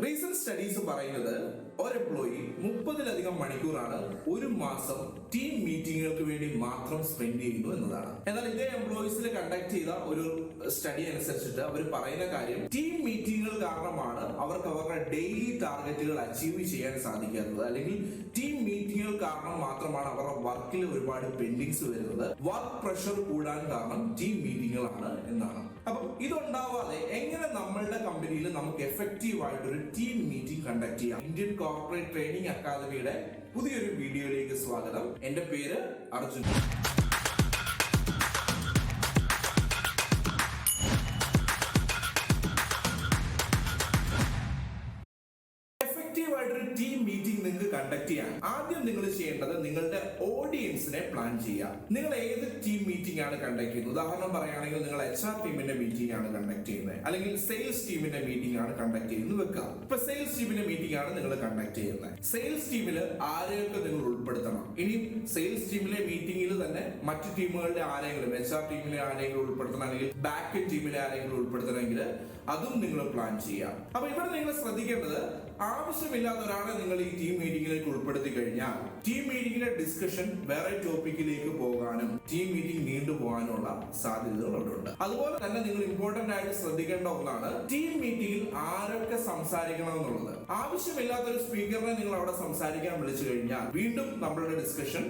Recent studies പറയുന്നത് ഒരു employee 30-ലധികം മണിക്കൂറാണ് ഒരു മാസം ടീം മീറ്റിങ്ങുകൾക്ക് വേണ്ടി മാത്രം സ്പെൻഡ് ചെയ്യുന്നു എന്നതാണ്. എന്നാൽ ഇതേ എംപ്ലോയീസിൽ കണ്ടക്ട് ചെയ്ത ഒരു സ്റ്റഡി അനുസരിച്ചിട്ട് അവർ പറയുന്ന കാര്യം ടീം മീറ്റിങ്ങുകൾ കാരണമാണ് അവർക്ക് അവരുടെ ഡെയിലി ടാർഗറ്റുകൾ അച്ചീവ് ചെയ്യാൻ സാധിക്കാത്തത്, അല്ലെങ്കിൽ ടീം മീറ്റിങ്ങുകൾ കാരണം മാത്രമാണ് അവരുടെ വർക്കിൽ ഒരുപാട് പെൻഡിങ്സ് വരുന്നത്. വർക്ക് പ്രഷർ കൂടാൻ കാരണം ടീം മീറ്റിങ്ങുകളാണ് എന്നാണ്. അപ്പം ഇതുണ്ടാവാതെ എങ്ങനെ നമ്മളുടെ കമ്പനിയിൽ നമുക്ക് എഫക്റ്റീവ് ആയിട്ടൊരു ടീം മീറ്റിംഗ് കണ്ടക്ട് ചെയ്യാം? ഇന്ത്യൻ കോർപ്പറേറ്റ് ട്രെയിനിങ് അക്കാദമിയുടെ പുതിയൊരു വീഡിയോയിലേക്ക് സ്വാഗതം. എന്റെ പേര് അർജുൻ. ടീം മീറ്റിംഗ് നിങ്ങൾക്ക് കണ്ടക്ട് ചെയ്യാൻ ആദ്യം നിങ്ങൾ ചെയ്യേണ്ടത് നിങ്ങളുടെ ഓഡിയൻസിനെ പ്ലാൻ ചെയ്യുക. നിങ്ങൾ ഏത് ടീം മീറ്റിംഗ് ആണ് കണ്ടക്ട് ചെയ്യുന്നത്? ഉദാഹരണം പറയുകയാണെങ്കിൽ നിങ്ങൾ HR ടീമിന്റെ മീറ്റിംഗ് ആണ് കണ്ടക്ട് ചെയ്യുന്നത്, അല്ലെങ്കിൽ സെയിൽസ് ടീമിന്റെ മീറ്റിംഗ് ആണ് കണ്ടക്ട് ചെയ്യുന്നത് വെക്കുക. ഇപ്പൊ സെയിൽസ് ടീമിന്റെ മീറ്റിംഗ് ആണ് നിങ്ങൾ കണ്ടക്ട് ചെയ്യുന്നത്. സെയിൽസ് ടീമിൽ ആരെയൊക്കെ നിങ്ങൾ ഉൾപ്പെടുത്തണം? ഇനി സെയിൽസ് ടീമിലെ മീറ്റിംഗിൽ തന്നെ മറ്റു ടീമുകളുടെ ആരെങ്കിലും, HR ടീമിലെ ആരെങ്കിലും ഉൾപ്പെടുത്തണം, അല്ലെങ്കിൽ ബാക്ക് ടീമിലെ ആരെങ്കിലും ഉൾപ്പെടുത്തണമെങ്കിൽ അതും നിങ്ങൾ പ്ലാൻ ചെയ്യാം. അപ്പൊ ഇവിടെ നിങ്ങൾ ശ്രദ്ധിക്കേണ്ടത്, ആവശ്യമില്ലാത്ത ഒരാളെ നിങ്ങൾ ഈ ടീം മീറ്റിംഗിലേക്ക് ഉൾപ്പെടുത്തി കഴിഞ്ഞാൽ ടീം മീറ്റിംഗിലെ ഡിസ്കഷൻ വേറെ ടോപ്പിക്കിലേക്ക് പോകാനും ടീം മീറ്റിംഗ് നീണ്ടുപോകാനുള്ള സാധ്യതകൾ അവിടെ ഉണ്ട്. അതുപോലെ തന്നെ നിങ്ങൾ ഇമ്പോർട്ടന്റ് ആയിട്ട് ശ്രദ്ധിക്കേണ്ട ഒന്നാണ് ടീം മീറ്റിംഗിൽ ആരൊക്കെ സംസാരിക്കണം എന്നുള്ളത്. ആവശ്യമില്ലാത്തൊരു സ്പീക്കറിനെ നിങ്ങൾ അവിടെ സംസാരിക്കാൻ വിളിച്ചു കഴിഞ്ഞാൽ വീണ്ടും നമ്മളുടെ ഡിസ്കഷൻ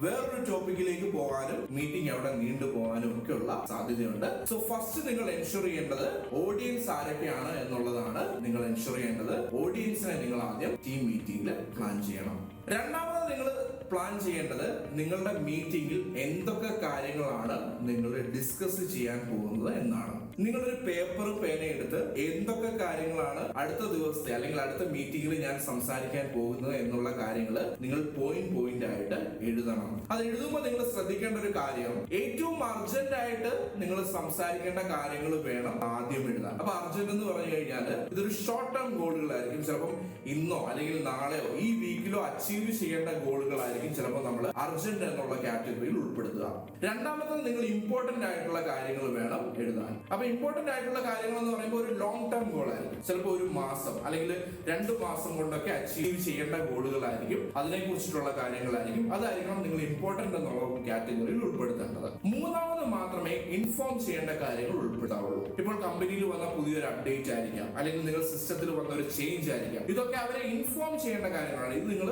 വേറൊരു ടോപ്പിക്കിലേക്ക് പോകാനും മീറ്റിംഗ് അവിടെ നീണ്ടുപോകാനും ഒക്കെ ഉള്ള സാധ്യതയുണ്ട്. സോ ഫസ്റ്റ് നിങ്ങൾ എൻഷുർ ചെയ്യേണ്ടത് ഓഡിയൻസ് ആരൊക്കെയാണ് എന്നുള്ളതാണ്. നിങ്ങൾ എൻഷുർ ചെയ്യേണ്ടത് ഓഡിയൻസിനെ നിങ്ങൾ ആദ്യം ടീം മീറ്റിംഗിൽ പ്ലാൻ ചെയ്യണം. രണ്ടാമത് നിങ്ങൾ പ്ലാൻ ചെയ്യേണ്ടത് നിങ്ങളുടെ മീറ്റിംഗിൽ എന്തൊക്കെ കാര്യങ്ങളാണ് നിങ്ങൾ ഡിസ്കസ് ചെയ്യാൻ പോകുന്നത് എന്നാണ്. നിങ്ങളൊരു പേപ്പറും പേനയും എടുത്ത് എന്തൊക്കെ കാര്യങ്ങളാണ് അടുത്ത ദിവസത്തെ അല്ലെങ്കിൽ അടുത്ത മീറ്റിംഗിൽ ഞാൻ സംസാരിക്കാൻ പോകുന്നത് എന്നുള്ള കാര്യങ്ങൾ നിങ്ങൾ പോയിന്റ് ആയിട്ട് എഴുതണം. അത് എഴുതുമ്പോൾ നിങ്ങൾ ശ്രദ്ധിക്കേണ്ട ഒരു കാര്യം, ഏറ്റവും അർജന്റ് ആയിട്ട് നിങ്ങൾ സംസാരിക്കേണ്ട കാര്യങ്ങൾ വേണം ആദ്യം എഴുതാൻ. അപ്പൊ അർജന്റ് എന്ന് പറഞ്ഞു കഴിഞ്ഞാൽ ഇതൊരു ഷോർട്ട് ടേം ഗോളുകളായിരിക്കും. ചിലപ്പം ഇന്നോ അല്ലെങ്കിൽ നാളെയോ ഈ വീക്കിലോ അച്ചീവ് ചെയ്യേണ്ട ഗോളുകളായിരിക്കും ചിലപ്പോൾ നമ്മൾ അർജന്റ് എന്നുള്ള കാറ്റഗറിയിൽ ഉൾപ്പെടുത്തുക. രണ്ടാമത്തത് നിങ്ങൾ ഇമ്പോർട്ടന്റ് ആയിട്ടുള്ള കാര്യങ്ങൾ വേണം എഴുതാൻ. അപ്പൊ ഇമ്പോർട്ടന്റ് ആയിട്ടുള്ള കാര്യങ്ങൾ എന്ന് പറയുമ്പോൾ ഒരു ലോങ് ടേം ഗോൾ ആയിരിക്കും. ചിലപ്പോൾ ഒരു മാസം അല്ലെങ്കിൽ 2 മാസം കൊണ്ടൊക്കെ അച്ചീവ് ചെയ്യേണ്ട ഗോളുകളായിരിക്കും. അതിനെ കുറിച്ചിട്ടുള്ള കാര്യങ്ങളായിരിക്കും. അതായിരിക്കണം നിങ്ങൾ ഇമ്പോർട്ടന്റ് എന്നുള്ള കാറ്റഗറിയിൽ ഉൾപ്പെടുത്തേണ്ടത്. മൂന്നാമത് മാത്രമേ ഇൻഫോം ചെയ്യേണ്ട കാര്യങ്ങൾ ഉൾപ്പെടുത്താവുള്ളൂ. ഇപ്പോൾ കമ്പനിയിൽ വന്ന പുതിയൊരു അപ്ഡേറ്റ് ആയിരിക്കാം, അല്ലെങ്കിൽ നിങ്ങൾ സിസ്റ്റത്തിൽ വന്ന ഒരു ചേഞ്ച് ആയിരിക്കാം. ഇതൊക്കെ അവരെ ഇൻഫോം ചെയ്യേണ്ട കാര്യങ്ങളാണ്. ഇത് നിങ്ങൾ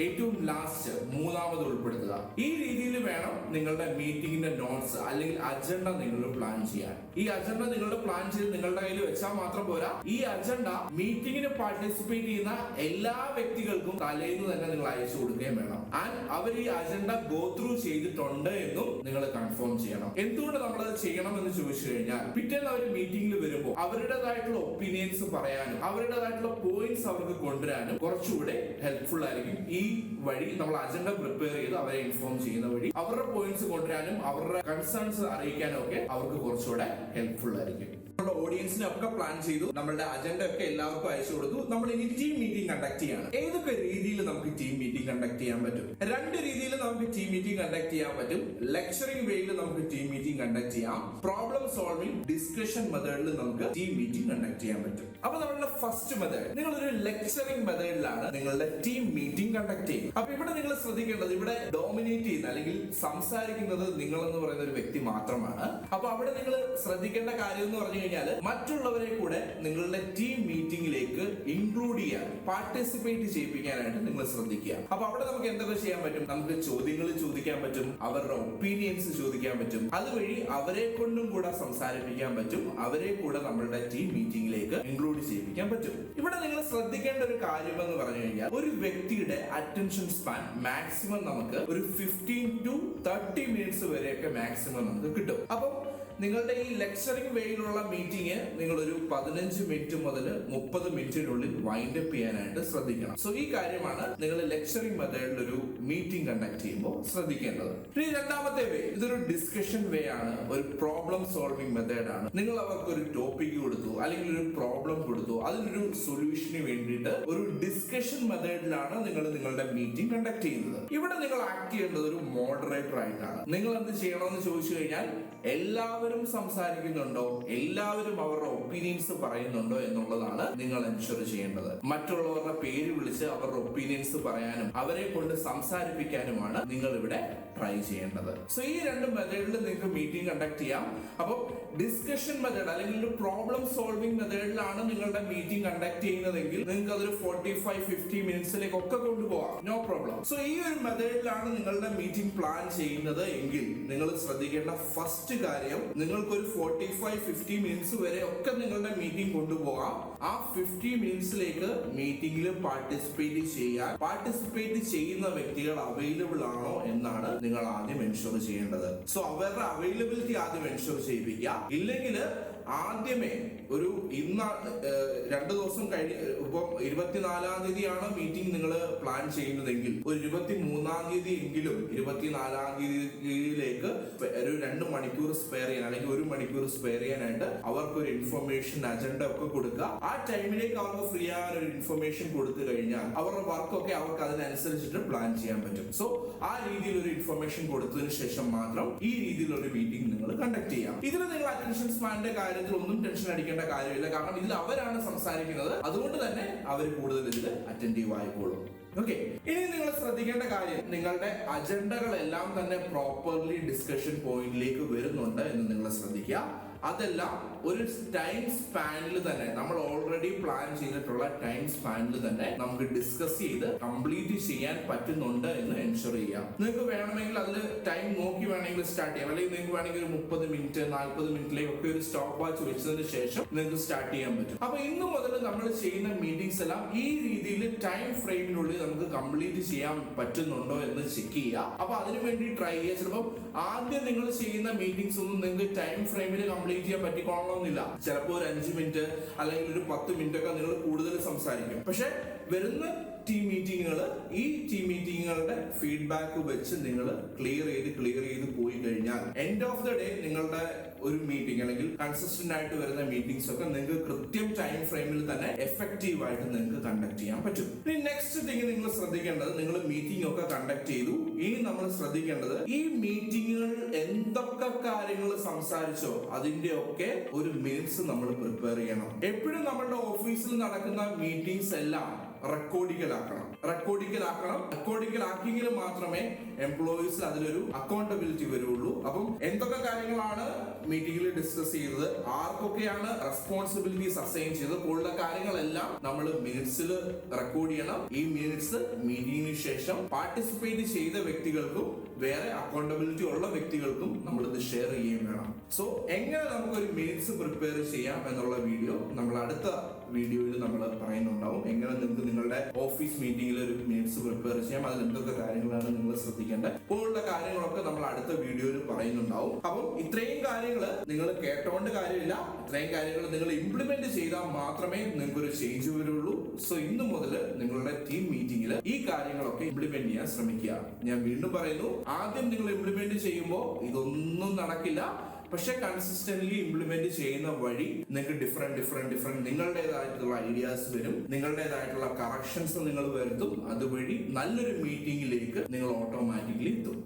ഏറ്റവും ലാസ്റ്റ് മൂന്നാമത് ഉൾപ്പെടുത്തുക. ഈ രീതിയിൽ വേണം നിങ്ങളുടെ മീറ്റിംഗിന്റെ നോട്ട്സ് അല്ലെങ്കിൽ അജണ്ട നിങ്ങൾ പ്ലാൻ ചെയ്യാൻ. ഈ അജണ്ട നിങ്ങളുടെ പ്ലാൻ ചെയ്ത് നിങ്ങളുടെ കയ്യിൽ വെച്ചാൽ മാത്രം പോരാ, ഈ അജണ്ട മീറ്റിംഗിന് പാർട്ടിസിപ്പേറ്റ് ചെയ്യുന്ന എല്ലാ വ്യക്തികൾക്കും തലേന്ന് തന്നെ നിങ്ങൾ അയച്ചു കൊടുക്കുകയും വേണം. ആൻഡ് അവർ ഈ അജണ്ട ഗോ ത്രൂ ചെയ്തിട്ടുണ്ട് എന്നും നിങ്ങൾ കൺഫേം ചെയ്യണം. എന്തുകൊണ്ട് നമ്മൾ അത് ചെയ്യണം എന്ന് ചോദിച്ചു കഴിഞ്ഞാൽ, പിറ്റേന്ന് അവർ മീറ്റിംഗിൽ വരുമ്പോൾ അവരുടേതായിട്ടുള്ള ഒപ്പീനിയൻസ് പറയാനും അവരുടേതായിട്ടുള്ള പോയിന്റ്സ് അവർക്ക് കൊണ്ടുവരാനും കുറച്ചുകൂടെ ഹെൽപ്ഫുൾ ആയിരിക്കും. ഈ വഴി നമ്മൾ അജണ്ട പ്രിപ്പയർ ചെയ്ത് അവരെ ഇൻഫോം ചെയ്യുന്ന വഴി അവരുടെ പോയിന്റ്സ് കൊണ്ടുവരാനും അവരുടെ കൺസേൺസ് അറിയിക്കാനും ഒക്കെ അവർക്ക് കുറച്ചുകൂടെ ഹെൽപ്ഫുൾ ആയിരിക്കും. നമ്മുടെ ഓഡിയൻസിനെ ഒക്കെ പ്ലാൻ ചെയ്തു, നമ്മളുടെ അജണ്ട ഒക്കെ എല്ലാവർക്കും അയച്ചു കൊടുത്തു. നമ്മൾ ഇനി ടീം മീറ്റിംഗ് കണ്ടക്ട് ചെയ്യണം. ഏതൊക്കെ രീതിയിൽ നമുക്ക് ടീം മീറ്റിംഗ് കണ്ടക്ട് ചെയ്യാൻ പറ്റും? 2 രീതിയിൽ നമുക്ക് ടീം മീറ്റിംഗ് കണ്ടക്ട് ചെയ്യാൻ പറ്റും. ലെക്ചറിംഗ് വേയിൽ നമുക്ക് ടീം മീറ്റിംഗ് കണ്ടക്ട് ചെയ്യാം. പ്രോബ്ലം സോൾവിംഗ് ഡിസ്കഷൻ മെത്തേഡിൽ നമുക്ക് ടീം മീറ്റിംഗ് കണ്ടക്ട് ചെയ്യാൻ പറ്റും. അപ്പൊ നമ്മളുടെ ഫസ്റ്റ് മെത്തേഡ്, നിങ്ങളൊരു ലെക്ചറിംഗ് മെത്തേഡിലാണ് നിങ്ങളുടെ ടീം മീറ്റിംഗ് കണ്ടക്ട് ചെയ്യുന്നത്. അപ്പൊ ഇവിടെ നിങ്ങൾ ശ്രദ്ധിക്കേണ്ടത്, ഇവിടെ ഡോമിനേറ്റ് ചെയ്യുന്ന അല്ലെങ്കിൽ സംസാരിക്കുന്നത് നിങ്ങൾ എന്ന് പറയുന്ന ഒരു വ്യക്തി മാത്രമാണ്. അപ്പൊ അവിടെ നിങ്ങൾ ശ്രദ്ധിക്കേണ്ട കാര്യം എന്ന് പറഞ്ഞു കഴിഞ്ഞാൽ, മറ്റുള്ളവരെ കൂടെ നിങ്ങളുടെ ടീം മീറ്റിംഗിലേക്ക് ഇൻക്ലൂഡ് ചെയ്യാൻ, പാർട്ടിസിപ്പേറ്റ് ചെയ്യിപ്പിക്കാനായിട്ട് നിങ്ങൾ ശ്രദ്ധിക്കുക. അപ്പൊ അവിടെ നമുക്ക് എന്തൊക്കെ ചെയ്യാൻ പറ്റും? നമുക്ക് ചോദ്യങ്ങൾ ചോദിക്കാൻ പറ്റും, അവരുടെ ഒപ്പീനിയൻസ് ചോദിക്കാൻ പറ്റും. അതുവഴി അവരെ കൊണ്ടും കൂടെ സംസാരിപ്പിക്കാൻ പറ്റും, അവരെ കൂടെ നമ്മളുടെ ടീം മീറ്റിംഗിലേക്ക് ഇൻക്ലൂഡ് ചെയ്യിപ്പിക്കാൻ പറ്റും. ഇവിടെ നിങ്ങൾ ശ്രദ്ധിക്കേണ്ട ഒരു കാര്യം എന്ന് പറഞ്ഞു കഴിഞ്ഞാൽ, ഒരു വ്യക്തിയുടെ അറ്റൻഷൻ സ്പാൻ മാക്സിമം നമുക്ക് ഒരു 15 to 30 മിനിറ്റ്സ് വരെയൊക്കെ മാക്സിമം നമുക്ക് കിട്ടും. അപ്പം നിങ്ങളുടെ ഈ ലെക്ചറിംഗ് വേയിലുള്ള മീറ്റിംഗ് നിങ്ങൾ ഒരു 15 മിനിറ്റ് മുതൽ 30 മിനിറ്റിനുള്ളിൽ വൈൻഡ് അപ്പ് ചെയ്യാനായിട്ട് ശ്രദ്ധിക്കണം. സോ ഈ കാര്യമാണ് നിങ്ങൾ ലെക്ചറിംഗ് മെത്തേഡിൽ ഒരു മീറ്റിംഗ് കണ്ടക്ട് ചെയ്യുമ്പോൾ ശ്രദ്ധിക്കേണ്ടത്. ഇനി രണ്ടാമത്തെ വേ, ഇതൊരു ഡിസ്കഷൻ വേ ആണ്, ഒരു പ്രോബ്ലം സോൾവിംഗ് മെത്തേഡ് ആണ്. നിങ്ങൾ അവർക്ക് ഒരു ടോപ്പിക് കൊടുത്തു, അല്ലെങ്കിൽ ഒരു പ്രോബ്ലം കൊടുത്തു, അതിനൊരു സൊല്യൂഷന് വേണ്ടിയിട്ട് ഒരു ഡിസ്കഷൻ മെത്തേഡിലാണ് നിങ്ങൾ നിങ്ങളുടെ മീറ്റിംഗ് കണ്ടക്ട് ചെയ്യുന്നത്. ഇവിടെ നിങ്ങൾ ആക്ട് ചെയ്യേണ്ടത് ഒരു മോഡറേറ്റർ ആയിട്ടാണ്. നിങ്ങൾ എന്ത് ചെയ്യണമെന്ന് ചോദിച്ചു കഴിഞ്ഞാൽ, എല്ലാവരും എല്ലാവരും സംസാരിക്കുന്നുണ്ടോ, എല്ലാവരും അവരുടെ ഒപ്പീനിയൻസ് പറയുന്നുണ്ടോ എന്നുള്ളതാണ് നിങ്ങൾ എൻഷുർ ചെയ്യേണ്ടത്. മറ്റുള്ളവരുടെ പേര് വിളിച്ച് അവരുടെ ഒപ്പീനിയൻസ് പറയാനും അവരെ കൊണ്ട് സംസാരിപ്പിക്കാനുമാണ് നിങ്ങൾ ഇവിടെ ട്രൈ ചെയ്യേണ്ടത്. സോ ഈ രണ്ട് മെത്തേഡിൽ നിങ്ങൾക്ക് മീറ്റിംഗ് കണ്ടക്ട് ചെയ്യാം. അപ്പോൾ ഡിസ്കഷൻ മെത്തേഡ് അല്ലെങ്കിൽ ഒരു പ്രോബ്ലം സോൾവിംഗ് മെത്തേഡിലാണ് നിങ്ങളുടെ മീറ്റിംഗ് കണ്ടക്ട് ചെയ്യുന്നതെങ്കിൽ നിങ്ങൾക്ക് അതൊരു 45-50 മിനിറ്റ്സിലേക്ക് ഒക്കെ കൊണ്ടുപോകാം, നോ പ്രോബ്ലം. സോ ഈ ഒരു മെത്തേഡിലാണ് നിങ്ങളുടെ മീറ്റിംഗ് പ്ലാൻ ചെയ്യുന്നത് എങ്കിൽ നിങ്ങൾ ശ്രദ്ധിക്കേണ്ട ഫസ്റ്റ് കാര്യം, നിങ്ങൾക്കൊരു 45-50 മിനിറ്റ്സ് വരെ ഒക്കെ നിങ്ങളുടെ മീറ്റിംഗ് കൊണ്ടുപോകാം. ആ 50 മിനിറ്റ്സിലേക്ക് മീറ്റിംഗിൽ പാർട്ടിസിപ്പേറ്റ് ചെയ്യുന്ന വ്യക്തികൾ അവൈലബിൾ ആണോ എന്നാണ് നിങ്ങൾ ആദ്യം എൻഷുർ ചെയ്യേണ്ടത്. സോ അവരുടെ അവൈലബിലിറ്റി ആദ്യം എൻഷുർ ചെയ്യിപ്പിക്കുക. ഇല്ലെങ്കിൽ ആദ്യമേ ഒരു ഇന്ന് 2 ദിവസം കഴിഞ്ഞ്, ഇപ്പം 24-ാം തീയതിയാണ് മീറ്റിംഗ് നിങ്ങൾ പ്ലാൻ ചെയ്യുന്നതെങ്കിൽ ഒരു 23-ാം തീയതി എങ്കിലും 24-ാം തീയതിയിലേക്ക് ഒരു 2 മണിക്കൂർ സ്പെയർ ചെയ്യാൻ അല്ലെങ്കിൽ 1 മണിക്കൂർ സ്പെയർ ചെയ്യാനായിട്ട് അവർക്ക് ഒരു ഇൻഫർമേഷൻ അജണ്ട ഒക്കെ കൊടുക്കുക. ആ ടൈമിലേക്ക് അവർക്ക് ഫ്രീ ആകാൻ ഒരു ഇൻഫർമേഷൻ കൊടുത്തു കഴിഞ്ഞാൽ അവരുടെ വർക്കൊക്കെ അവർക്ക് അതിനനുസരിച്ചിട്ട് പ്ലാൻ ചെയ്യാൻ പറ്റും. സോ ആ രീതിയിൽ ഒരു ഇൻഫർമേഷൻ കൊടുത്തതിന് ശേഷം മാത്രം ഈ രീതിയിലൊരു മീറ്റിംഗ് നിങ്ങൾ കണ്ടക്ട് ചെയ്യാം. ഇതിൽ നിങ്ങൾ അറ്റൻഷൻ സ്പാനിന്റെ കാര്യത്തിൽ ഒന്നും ടെൻഷൻ അടിക്കേണ്ട കാര്യമില്ല. കാരണം ഇതിൽ അവരാണ് സംസാരിക്കുന്നത്, അതുകൊണ്ട് തന്നെ അവർ കൂടുതൽ ഇതിൽ അറ്റൻറ്റീവ് ആയിക്കോളും. ഓക്കെ, ഇനി നിങ്ങൾ ശ്രദ്ധിക്കേണ്ട കാര്യം, നിങ്ങളുടെ അജണ്ടകളെല്ലാം തന്നെ പ്രോപ്പർലി ഡിസ്കഷൻ പോയിന്റിലേക്ക് വരുന്നുണ്ട് എന്ന് നിങ്ങൾ ശ്രദ്ധിക്കുക. അതെല്ലാം ഒരു ടൈം സ്പാനിൽ തന്നെ, നമ്മൾ ഓൾറെഡി പ്ലാൻ ചെയ്തിട്ടുള്ള ടൈം സ്പാനിൽ തന്നെ നമുക്ക് ഡിസ്കസ് ചെയ്ത് കംപ്ലീറ്റ് ചെയ്യാൻ പറ്റുന്നുണ്ട് എന്ന് എൻഷുർ ചെയ്യാം. നിങ്ങൾക്ക് വേണമെങ്കിൽ അതിൽ ടൈം നോക്കി വേണമെങ്കിൽ സ്റ്റാർട്ട് ചെയ്യാം, അല്ലെങ്കിൽ നിങ്ങൾക്ക് വേണമെങ്കിൽ ഒരു 30 മിനിറ്റ് 40 മിനിറ്റിലേക്ക് ഒരു സ്റ്റോപ്പ് വാച്ച് വെച്ചതിന് ശേഷം നിങ്ങൾക്ക് സ്റ്റാർട്ട് ചെയ്യാൻ പറ്റും. അപ്പൊ ഇന്ന് മുതൽ നമ്മൾ ചെയ്യുന്ന മീറ്റിംഗ്സ് എല്ലാം ഈ രീതിയിൽ ടൈം ഫ്രെയിമിനുള്ളിൽ നമുക്ക് കംപ്ലീറ്റ് ചെയ്യാൻ പറ്റുന്നുണ്ടോ എന്ന് ചെക്ക് ചെയ്യുക. അപ്പൊ അതിനുവേണ്ടി ട്രൈ ചെയ്യുക. ചിലപ്പോൾ ആദ്യം നിങ്ങൾ ചെയ്യുന്ന മീറ്റിംഗ്സ് ഒന്നും നിങ്ങൾക്ക് ടൈം ഫ്രെയിമിൽ കംപ്ലീറ്റ് ചെയ്യാൻ പറ്റിക്കോളണമെന്നില്ല. ചിലപ്പോൾ ഒരു 5 മിനിറ്റ് അല്ലെങ്കിൽ ഒരു 10 മിനിറ്റ് ഒക്കെ നിങ്ങൾ കൂടുതൽ സംസാരിക്കും. പക്ഷെ വരുന്ന ടീം മീറ്റിങ്ങുകൾ, ഈ ടീം മീറ്റിങ്ങുകളുടെ ഫീഡ്ബാക്ക് വെച്ച് നിങ്ങൾ ക്ലിയർ ചെയ്ത് പോയി കഴിഞ്ഞാൽ എൻഡ് ഓഫ് ദ ഡേ നിങ്ങളുടെ ഒരു മീറ്റിംഗ് അല്ലെങ്കിൽ കൺസിസ്റ്റന്റ് ആയിട്ട് വരുന്ന മീറ്റിംഗ്സ് ഒക്കെ നിങ്ങൾക്ക് കൃത്യം ടൈം ഫ്രെയിമിൽ തന്നെ എഫക്റ്റീവ് ആയിട്ട് നിങ്ങൾക്ക് കണ്ടക്ട് ചെയ്യാൻ പറ്റും. ഇനി നെക്സ്റ്റ് തിങ് നിങ്ങൾ ശ്രദ്ധിക്കേണ്ടത്, നിങ്ങൾ മീറ്റിംഗ് ഒക്കെ കണ്ടക്ട് ചെയ്തു, ഇനി നമ്മൾ ശ്രദ്ധിക്കേണ്ടത് ഈ മീറ്റിങ്ങുകൾ എന്തൊക്കെ കാര്യങ്ങൾ സംസാരിച്ചോ അതിന്റെ ഒക്കെ ഒരു മിനിറ്റ്സ് നമ്മൾ പ്രിപ്പയർ ചെയ്യണം. എപ്പോഴും നമ്മുടെ ഓഫീസിൽ നടക്കുന്ന മീറ്റിംഗ്സ് എല്ലാം റെക്കോർഡിക്കൽ ആക്കിയെങ്കിൽ മാത്രമേ എംപ്ലോയീസിൽ അതിലൊരു അക്കൗണ്ടബിലിറ്റി വരുള്ളൂ. അപ്പം എന്തൊക്കെ കാര്യങ്ങളാണ് മീറ്റിംഗിൽ ഡിസ്കസ് ചെയ്തത്, ആർക്കൊക്കെയാണ് റെസ്പോൺസിബിലിറ്റീസ് അസൈൻ ചെയ്തത് പോലുള്ള കാര്യങ്ങളെല്ലാം നമ്മൾ മിനിറ്റ്സിൽ റെക്കോർഡ് ചെയ്യണം. ഈ മിനിറ്റ്സ് മീറ്റിംഗിന് ശേഷം പാർട്ടിസിപ്പേറ്റ് ചെയ്ത വ്യക്തികൾക്കും വേറെ അക്കൗണ്ടബിലിറ്റി ഉള്ള വ്യക്തികൾക്കും നമ്മൾ ഇത് ഷെയർ ചെയ്യുകയും വേണം. സോ എങ്ങനെ നമുക്കൊരു മിനിറ്റ്സ് പ്രിപ്പയർ ചെയ്യാം എന്നുള്ള വീഡിയോ നമ്മൾ അടുത്ത വീഡിയോയിൽ നമ്മൾ പറയുന്നുണ്ടാവും. എങ്ങനെ നിങ്ങൾക്ക് നിങ്ങളുടെ ഓഫീസ് മീറ്റിംഗിൽ ഒരു മിനിറ്റ്സ് പ്രിപ്പയർ ചെയ്യാം, അതിൽ എന്തൊക്കെ കാര്യങ്ങളാണ് നിങ്ങൾ ശ്രദ്ധിക്കേണ്ടത് പോലുള്ള കാര്യങ്ങളൊക്കെ നമ്മൾ അടുത്ത വീഡിയോയിൽ പറയുന്നുണ്ടാവും. അപ്പം ഇത്രയും കാര്യങ്ങൾ നിങ്ങൾ കേട്ടോണ്ട് കാര്യമില്ല, ഇത്രയും കാര്യങ്ങൾ നിങ്ങൾ ഇംപ്ലിമെന്റ് ചെയ്താൽ മാത്രമേ നിങ്ങൾക്ക് ഒരു ചേഞ്ച് വരുള്ളൂ. സോ ഇന്ന് മുതൽ നിങ്ങളുടെ ടീം മീറ്റിംഗിൽ ഈ കാര്യങ്ങളൊക്കെ ഇംപ്ലിമെന്റ് ചെയ്യാൻ ശ്രമിക്കുക. ഞാൻ വീണ്ടും പറയുന്നു, ആദ്യം നിങ്ങൾ ഇംപ്ലിമെന്റ് ചെയ്യുമ്പോൾ ഇതൊന്നും നടക്കില്ല. പക്ഷെ കൺസിസ്റ്റന്റ്ലി ഇംപ്ലിമെന്റ് ചെയ്യുന്ന വഴി നിങ്ങൾക്ക് ഡിഫറെന്റ് നിങ്ങളുടേതായിട്ടുള്ള ഐഡിയാസ് വരും, നിങ്ങളുടേതായിട്ടുള്ള കറക്ഷൻസ് നിങ്ങൾ വരുത്തും. അതുവഴി നല്ലൊരു മീറ്റിംഗിലേക്ക് നിങ്ങൾ ഓട്ടോമാറ്റിക്കലി എത്തും.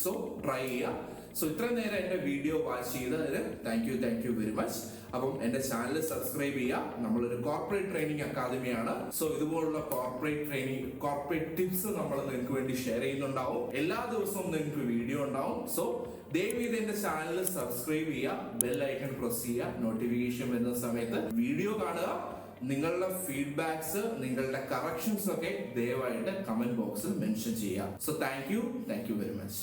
സോ ട്രൈ ചെയ്യുക. സോ ഇത്ര നേരം എന്റെ വീഡിയോ വാച്ച് ചെയ്തതിന് താങ്ക് യു വെരി മച്ച്. അപ്പം എന്റെ ചാനൽ സബ്സ്ക്രൈബ് ചെയ്യുക. നമ്മളൊരു കോർപ്പറേറ്റ് ട്രെയിനിങ് അക്കാദമിയാണ്. സോ ഇതുപോലുള്ള കോർപ്പറേറ്റ് ടിപ്സ് നമ്മൾ നിങ്ങൾക്ക് വേണ്ടി ഷെയർ ചെയ്യുന്നുണ്ടാവും. എല്ലാ ദിവസവും നിങ്ങൾക്ക് വീഡിയോ ഉണ്ടാവും. സോ ദയവേത് എന്റെ ചാനൽ സബ്സ്ക്രൈബ് ചെയ്യുക, ബെൽ ഐക്കൺ പ്രസ് ചെയ്യുക, നോട്ടിഫിക്കേഷൻ വരുന്ന സമയത്ത് വീഡിയോ കാണുക. നിങ്ങളുടെ ഫീഡ്ബാക്സ്, നിങ്ങളുടെ കറക്ഷൻസ് ഒക്കെ ദയവായിട്ട് കമന്റ് ബോക്സിൽ മെൻഷൻ ചെയ്യുക. So thank you very much.